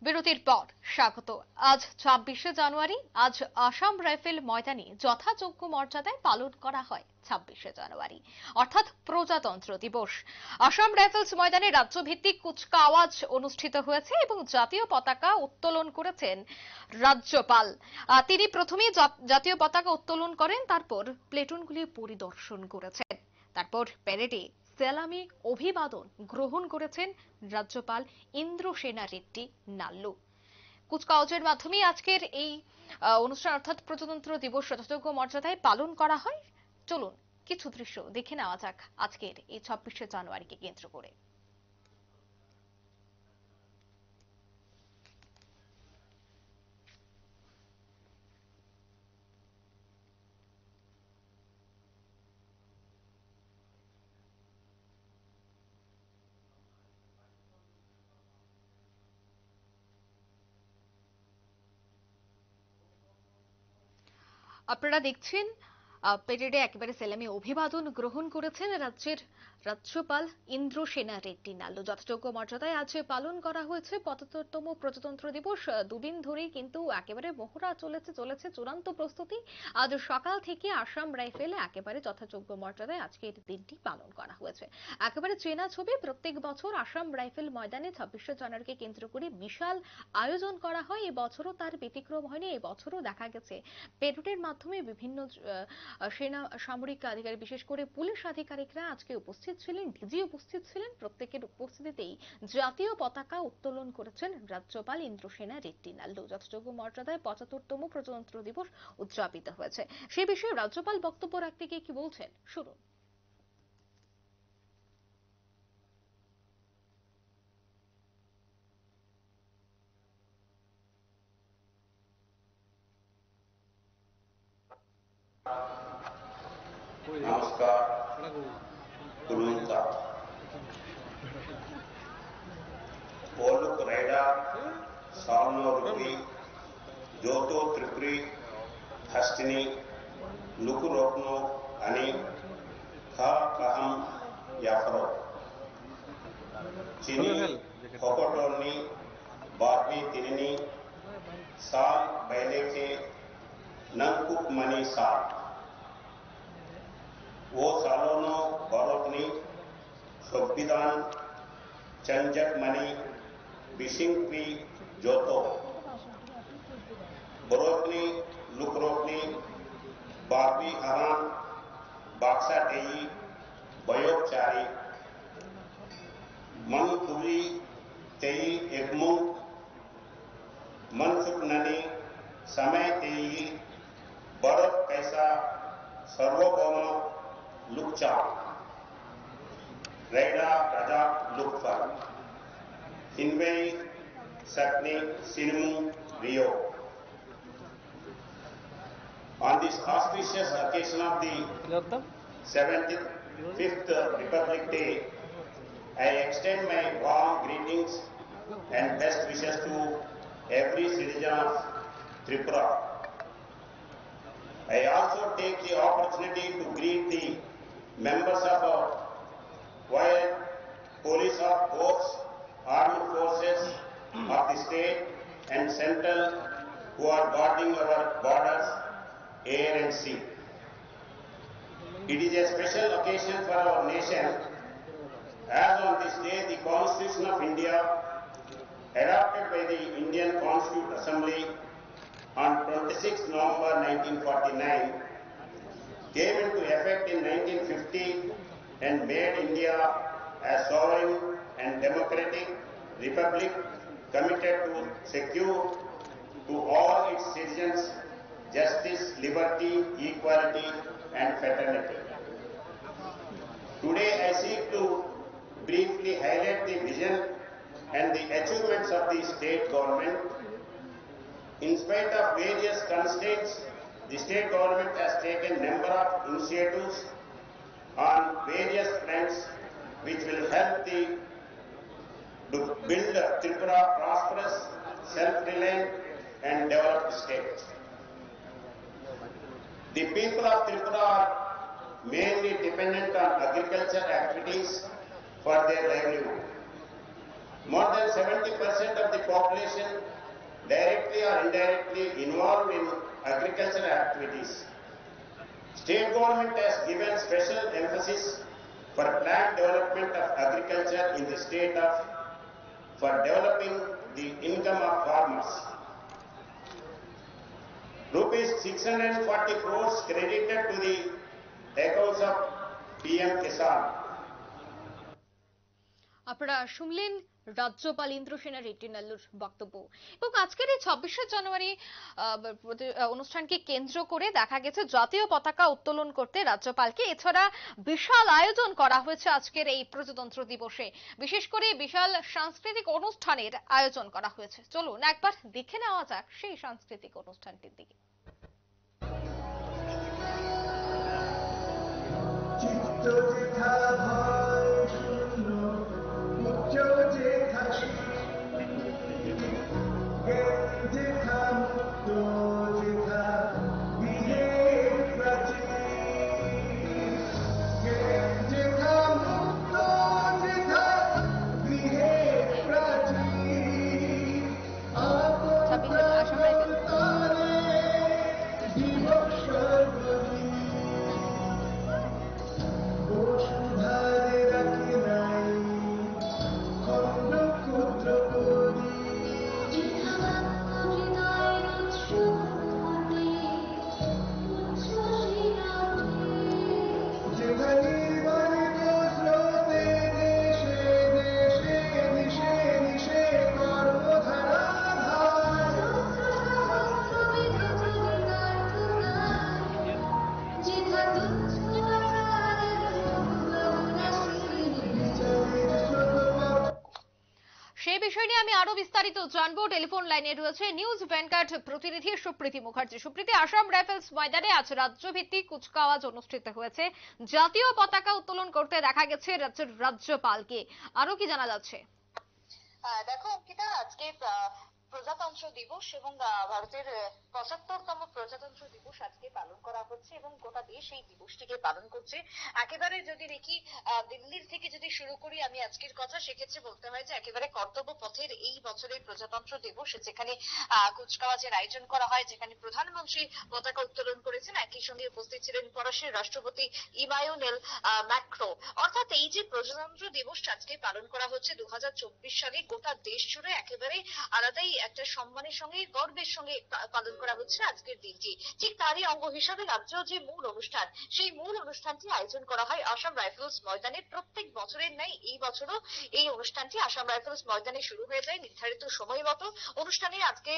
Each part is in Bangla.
বিরতির পর স্বাগত। আজ ২৬শে জানুয়ারি। আজ আসাম রাইফেল ময়দানে যথাযোগ্য মর্যাদায় পালন করা হয় ২৬শে জানুয়ারি, অর্থাৎ প্রজাতন্ত্র দিবস। আসাম রাইফেলস ময়দানে রাজ্যভিত্তিক কুচকাওয়াজ অনুষ্ঠিত হয়েছে এবং জাতীয় পতাকা উত্তোলন করেছেন রাজ্যপাল। তিনি প্রথমেই জাতীয় পতাকা উত্তোলন করেন, তারপর প্লেটুনগুলি পরিদর্শন করেছেন, তারপর প্যারেডে সেলামি অভিবাদন গ্রহণ করেছেন রাজ্যপাল ইন্দ্রসেনা রেড্ডি নাল্লু। কুচকাওয়াজের মাধ্যমে আজকের এই অনুষ্ঠান অর্থাৎ প্রজাতন্ত্র দিবস যথাযোগ্য মর্যাদায় পালন করা হয়। চলুন কিছু দৃশ্য দেখে নেওয়া যাক আজকের এই ২৬শে জানুয়ারিকে কেন্দ্র করে। আপনারা দেখছেন প্যারেডে একেবারে সেলামি অভিবাদন গ্রহণ করেছেন রাজ্যের রাজ্যপাল ইন্দ্রসেনা রেড্ডি নাল্লু। যথাযোগ্য মর্যাদায় আজ পালন করা হয়েছে ৭৫তম প্রজাতন্ত্র দিবস। দুদিন ধরেই কিন্তু একেবারে মহড়া চলেছে চূড়ান্ত প্রস্তুতি। আজ সকাল থেকে আসাম রাইফেল একেবারে যথাযোগ্য মর্যাদায় আজকের দিনটি পালন করা হয়েছে। একেবারে চেনা ছবি, প্রত্যেক বছর আসাম রাইফেল ময়দানে ২৬শে জানুয়ারিকে কেন্দ্র করে বিশাল আয়োজন করা হয়। এবছরও তার ব্যতিক্রম হয়নি। এবছরও দেখা গেছে প্যারেডের মাধ্যমে বিভিন্ন সেনা সামরিক আধিকারিক, বিশেষ করে পুলিশ আধিকারিকরা আজকে উপস্থিত ছিলেন, ডিজি উপস্থিত ছিলেন। প্রত্যেকের উপস্থিতিতেই জাতীয় পতাকা উত্তোলন করেছেন রাজ্যপাল ইন্দ্রসেনা রেড্ডি নাল্লু। যথাযোগ্য মর্যাদায় ৭৫তম প্রজাতন্ত্র দিবস উদযাপিত হয়েছে। সে বিষয়ে রাজ্যপাল বক্তব্য রাখতে গিয়ে কি বলছেন শুনুন। नमस्कार कुरुंता पोलुक रैडा सामनो रुपी जोतो त्रिपुरी हस्तिनी लुकुरोपनो अनि खा कहम याफरो चीनी होकोटोनी बारबी तिरनी साल पहले के नंकुक मनी साल वो सालोनो बरोतनी संविधान चंजक मनी बिशिंगपी जोतो बरोतनी लुकरोतनी बारबी हरान बाक्सा तेई बयोपचारी मन तुरी तेई एकमु मनसुक ननी समय तेई बरत कैसा सर्वभौम लुक्चा रैडा प्रजा लुक्फर हिन्वे सकनी सिनिमु रियो. On this auspicious occasion of the 75th Republic Day, I extend my warm greetings and best wishes to every citizen of Tripura. I also take the opportunity to greet the members of our Royal Police of Force, Armed Forces of the state and central who are guarding our borders, air and sea. It is a special occasion for our nation as on this day the Constitution of India, adopted by the Indian Constituent Assembly on 26 November 1949, came into effect in 1950 and made India a sovereign and democratic republic committed to secure to all its citizens justice, liberty, equality and fraternity. Today I seek to briefly highlight the vision and the achievements of the state government. In spite of various constraints, the state government has taken a number of initiatives on various fronts which will help to build Tripura prosperous, self-reliant and developed state. The people of Tripura are mainly dependent on agriculture activities for their livelihood. More than 70% of the population directly or indirectly involved in agricultural activities. State government has given special emphasis for planned development of agriculture in the state for developing the income of farmers. Rupees 640 crores credited to the accounts of PM Kisan. আপনারা শুনলেন রাজ্যপাল ইন্দ্রসেনা রেড্ডি নাল্লুর বক্তব্য। এবং আজকের এই 26শে জানুয়ারি অনুষ্ঠানকে কেন্দ্র করে দেখা গেছে জাতীয় পতাকা উত্তোলন করতে রাজ্যপালকে, এছাড়া বিশাল আয়োজন করা হয়েছে আজকের এই প্রজাতন্ত্র দিবসে। বিশেষ করে বিশাল সাংস্কৃতিক অনুষ্ঠানের আয়োজন করা হয়েছে। চলুন একবার দেখে নেওয়া যাক সেই সাংস্কৃতিক অনুষ্ঠানটির দিকে। সেই বিষয় নিয়ে আমি আরো বিস্তারিত জানবো। টেলিফোন লাইনে রয়েছে নিউজ ভ্যানগার্ড প্রতিনিধি সুপ্রীতি মুখার্জি। সুপ্রীতি, আসাম রাইফেলস ময়দানে আজ রাজ্যভিত্তিক কুচকাওয়াজ অনুষ্ঠিত হয়েছে। জাতীয় পতাকা উত্তোলন করতে দেখা গেছে রাজ্যের রাজ্যপালকে। আরো কি জানা যাচ্ছে? দেখো অঙ্কিতা, আজকে প্রজাতন্ত্র দিবস এবং ভারতের ৭৫তম প্রজাতন্ত্র দিবস আজকে পালন করা হচ্ছে এবং গোটা দেশ এই দিবসটিকে পালন করছে। একেবারে যদি দেখি দিল্লির থেকে যদি শুরু করি আমি আজকের কথা, সেক্ষেত্রে বলতে হয় যে একেবারে কর্তব্য পথের এই বছরের প্রজাতন্ত্র দিবস, যেখানে কুচকাওয়াজের আয়োজন করা হয়, যেখানে প্রধানমন্ত্রী পতাকা উত্তোলন করেছেন, একই সঙ্গে উপস্থিত ছিলেন ফরাসির রাষ্ট্রপতি ইমানুয়েল ম্যাক্রো। অর্থাৎ এই যে প্রজাতন্ত্র দিবস আজকে পালন করা হচ্ছে 2024 সালে, গোটা দেশ জুড়ে একেবারে আলাদাই একটা সম্মানের সঙ্গে গর্বের সঙ্গে পালন করা হচ্ছে আজকের দিনটি। ঠিক তারই অঙ্গ হিসাবে রাজ্য যে মূল অনুষ্ঠান, সেই মূল অনুষ্ঠানটি আয়োজন করা হয় আসাম রাইফেলস ময়দানে। প্রত্যেক বছরের ন্যায় এই বছরও এই অনুষ্ঠানটি আসাম রাইফেলস ময়দানে শুরু হয়ে যায় নির্ধারিত সময় মতো। অনুষ্ঠানে আজকে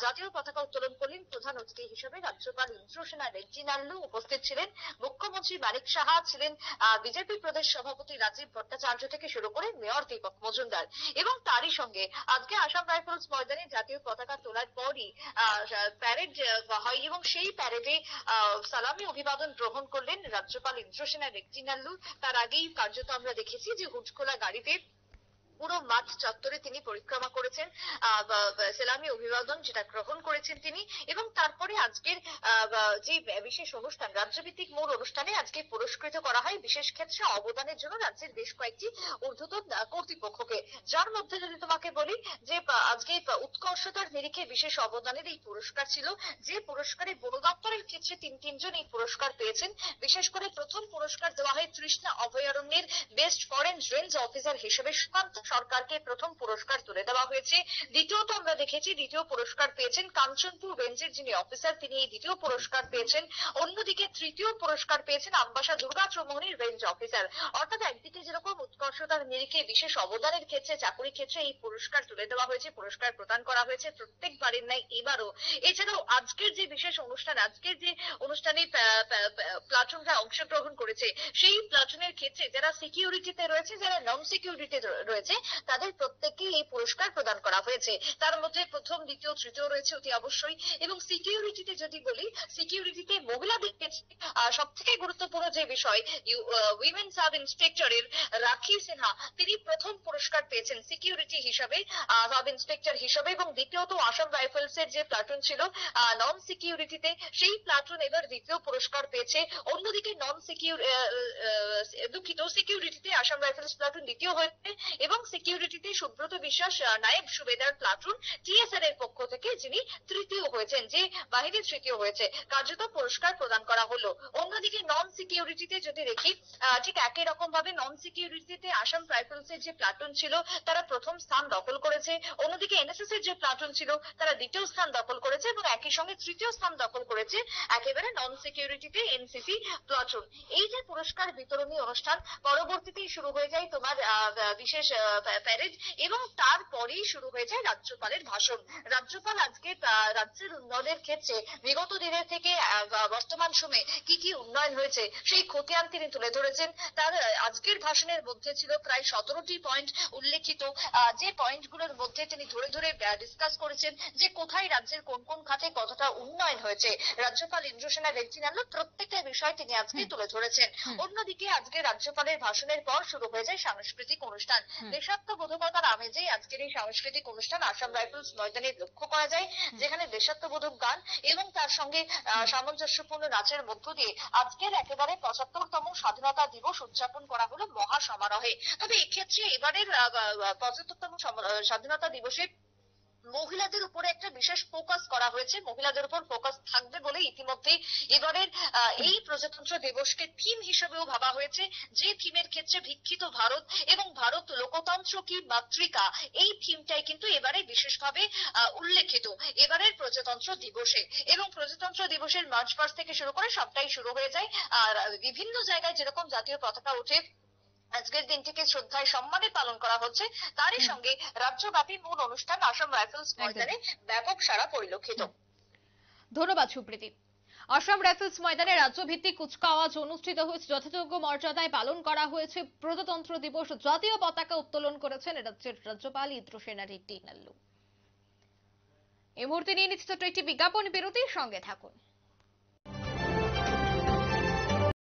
জাতীয় পতাকা উত্তোলন করলেন প্রধান অতিথি হিসেবে রাজ্যপাল ইন্দ্রসেনা রেড্ডি নাল্লু। উপস্থিত ছিলেন মুখ্যমন্ত্রী মানিক সাহা, ছিলেন বিজেপি প্রদেশ সভাপতি রাজীব ভট্টাচার্য থেকে শুরু করে মেয়র দীপক মজুমদার। এবং তারই সঙ্গে আজকে আসাম রাইফেলস ময়দানে জাতীয় পতাকা তোলার পরই প্যারেড হয় এবং সেই প্যারেডে সালামি অভিবাদন গ্রহণ করলেন রাজ্যপাল ইন্দ্রসেনা রেড্ডি নাল্লু। তার আগেই কার্যত আমরা দেখেছি যে হুডখোলা গাড়িতে পুরো মাঠ চত্বরে তিনি পরিক্রমা করেছেন, সালামি অভিবাদন যেটা গ্রহণ করেছেন তিনি। এবং তারপরে আজকের যে বিশেষ অনুষ্ঠান, রাজ্যভিত্তিক মূল অনুষ্ঠানে আজকে পুরস্কৃত করা হয় বিশেষ ক্ষেত্রে অবদানের জন্য রাজ্যের বেশ কয়েকটি ঊর্ধ্বতন কর্তৃপক্ষকে। যার মধ্যে যদি তোমাকে বলি যে আজকে উৎকর্ষতার নিরিখে বিশেষ অবদানের এই পুরস্কার ছিল, যে পুরস্কারে বন দপ্তরের ক্ষেত্রে তিনজন এই পুরস্কার পেয়েছেন। বিশেষ করে প্রথম পুরস্কার দেওয়া হয় তৃষ্ণা অভয়ারণ্যের বেস্ট ফরেন রেঞ্জ অফিসার হিসেবে সুকান্ত সরকারকে প্রথম পুরস্কার তুলে দেওয়া হয়েছে। দ্বিতীয়ত আমরা দেখেছি দ্বিতীয় পুরস্কার পেয়েছেন কাঞ্চনপুর রেঞ্জের যিনি অফিসার, তিনি এই দ্বিতীয় পুরস্কার পেয়েছেন। অন্যদিকে তৃতীয় পুরস্কার পেয়েছেন আমবাসা দুর্গা চৌমুহনীর রেঞ্জ অফিসার। অর্থাৎ একদিকে যেরকম উৎকর্ষতার নিরিখে বিশেষ অবদানের ক্ষেত্রে চাকুরি ক্ষেত্রে এই পুরস্কার তুলে দেওয়া হয়েছে, পুরস্কার প্রদান করা হয়েছে প্রত্যেকবারের ন্যায় এবারও। এছাড়াও আজকের যে বিশেষ অনুষ্ঠান, আজকের যে অনুষ্ঠানে প্লাটুনরা অংশগ্রহণ করেছে, সেই প্লাটুনের ক্ষেত্রে যারা সিকিউরিটিতে রয়েছে, যারা নন সিকিউরিটিতে রয়েছে, তাদের প্রত্যেককে এই পুরস্কার প্রদান করা হয়েছে। তার মধ্যে প্রথম, দ্বিতীয়, তৃতীয় রয়েছে অতি অবশ্যই। এবং সিকিউরিটিতে যদি বলি, সিকিউরিটিতে মহিলাদের ক্ষেত্রে সব থেকে গুরুত্বপূর্ণ যে বিষয়, উইমেন সাব ইন্সপেক্টরের রাখি সিনহা, তিনি প্রথম পুরস্কার পেয়েছেন সিকিউরিটি হিসাবে, সাব ইন্সপেক্টর হিসাবে। এবং দ্বিতীয়ত আসাম রাইফেলস এর যে প্লাটুন ছিল নন সিকিউরিটিতে, সেই প্লাটুন এবার দ্বিতীয় পুরস্কার পেয়েছে। অন্যদিকে সিকিউরিটিতে আসাম রাইফেলস প্লাটুন দ্বিতীয় হয়েছে এবং সিকিউরিটিতে সুব্রত বিশ্বাস নায়েব সুবেদার প্লাটুন টিএসআর এর পক্ষ থেকে যিনি তৃতীয় হয়েছেন, যে বাহিনীর তৃতীয় হয়েছে, কার্যত পুরস্কার প্রদান করা হলো। অন্যদিকে নন সিকিউরিটিতে যদি দেখি, ঠিক একই রকম ভাবে নন সিকিউরিটিতে আসাম রাইফেলস এর যে প্লাটুন ছিল তারা প্রথম স্থান দখল করেছে, অন্যদিকে এনএসএস এর যে প্লাটুন ছিল তারা দ্বিতীয় স্থান দখল করেছে এবং একই সঙ্গে তৃতীয় স্থান দখল করেছে একেবারে নন সিকিউরিটিতে এনসিসি প্লাটুন। এই যে পুরস্কার বিতরণী অনুষ্ঠান, পরবর্তীতেই শুরু হয়ে যায় তোমার বিশেষ প্যারেড এবং তারপরেই শুরু হয়ে যায় রাজ্যপালের ভাষণ। রাজ্যপাল আজকে রাজ্যের উন্নয়নের ক্ষেত্রে বিগত দিনের থেকে বর্তমান সময়ে কি কি উন্নয়ন হয়েছে সেই খতিয়ান তিনি তুলে ধরেছেন। তার আজকের ভাষণের মধ্যে ছিল প্রায় 17টি পয়েন্ট উল্লেখিত, যে পয়েন্টগুলোর মধ্যে তিনি ধরে ধরে ডিসকাস করেছেন যে কোথায় রাজ্যের কোন কোন খাতে কতটা উন্নয়ন হয়েছে। রাজ্যপাল ইন্দ্রসেনা রেড্ডি নাল্লু প্রত্যেকটা বিষয় তিনি আজকে তুলে ধরেছেন। অন্যদিকে আজকে রাজ্যপালের ভাষণের পর শুরু হয়ে যায় সাংস্কৃতিক অনুষ্ঠান। দেশাত্মবোধকতার আমেজে আজকের এই সাংস্কৃতিক অনুষ্ঠান আসাম রাইফেলস ময়দানে লক্ষ্য করা যায়, যেখানে দেশাত্মবোধক গান এবং তার সঙ্গে সামঞ্জস্যপূর্ণ নাচের মধ্য দিয়ে আজকের একেবারে 75তম স্বাধীনতা দিবস উদযাপন করা হলো মহা সমারোহে। তবে এক্ষেত্রে এবারের 75তম স্বাধীনতা দিবসে মহিলাদের উপরে একটা বিশেষ ফোকাস করা হয়েছে, মহিলাদের উপর ফোকাস থাকবে বলে ইতিমধ্যেই এবারের এই প্রজাতন্ত্র দিবসকে থিম হিসেবেও ভাবা হয়েছে, যে থিমের ক্ষেত্রে ভিক্ষিত ভারত এবং ভারত লোকতন্ত্র কি মাতৃকা, এই থিমটাই কিন্তু এবারে বিশেষভাবে উল্লেখিত এবারের প্রজাতন্ত্র দিবসে। এবং প্রজাতন্ত্র দিবসের মার্চ পাস্ট থেকে শুরু করে সবটাই শুরু হয়ে যায়, আর বিভিন্ন জায়গায় যেরকম জাতীয় পতাকা ওঠে, আজকের দিনটিকে শ্রদ্ধায় সম্মানে পালন করা হচ্ছে, তারই সঙ্গে রাজ্যব্যাপী মূল অনুষ্ঠান আসাম রাইফেলস ময়দানে ব্যাপক সাড়া পরিলক্ষিত। ধন্যবাদ সুপ্রীতি। আসাম রাইফেলস ময়দানে রাজ্যভিত্তিক কুচকাওয়াজ অনুষ্ঠিত হয়েছে, যথাযোগ্য মর্যাদায় পালন করা হয়েছে প্রজাতন্ত্র দিবস। জাতীয় পতাকা উত্তোলন করেছেন রাজ্যের রাজ্যপাল ইন্দ্রসেনা রেড্ডি নাল্লু। এই মুহূর্তে নিয়ে নিচ্ছে ছোট্ট একটি বিজ্ঞাপন বিরতির সঙ্গে থাকুন।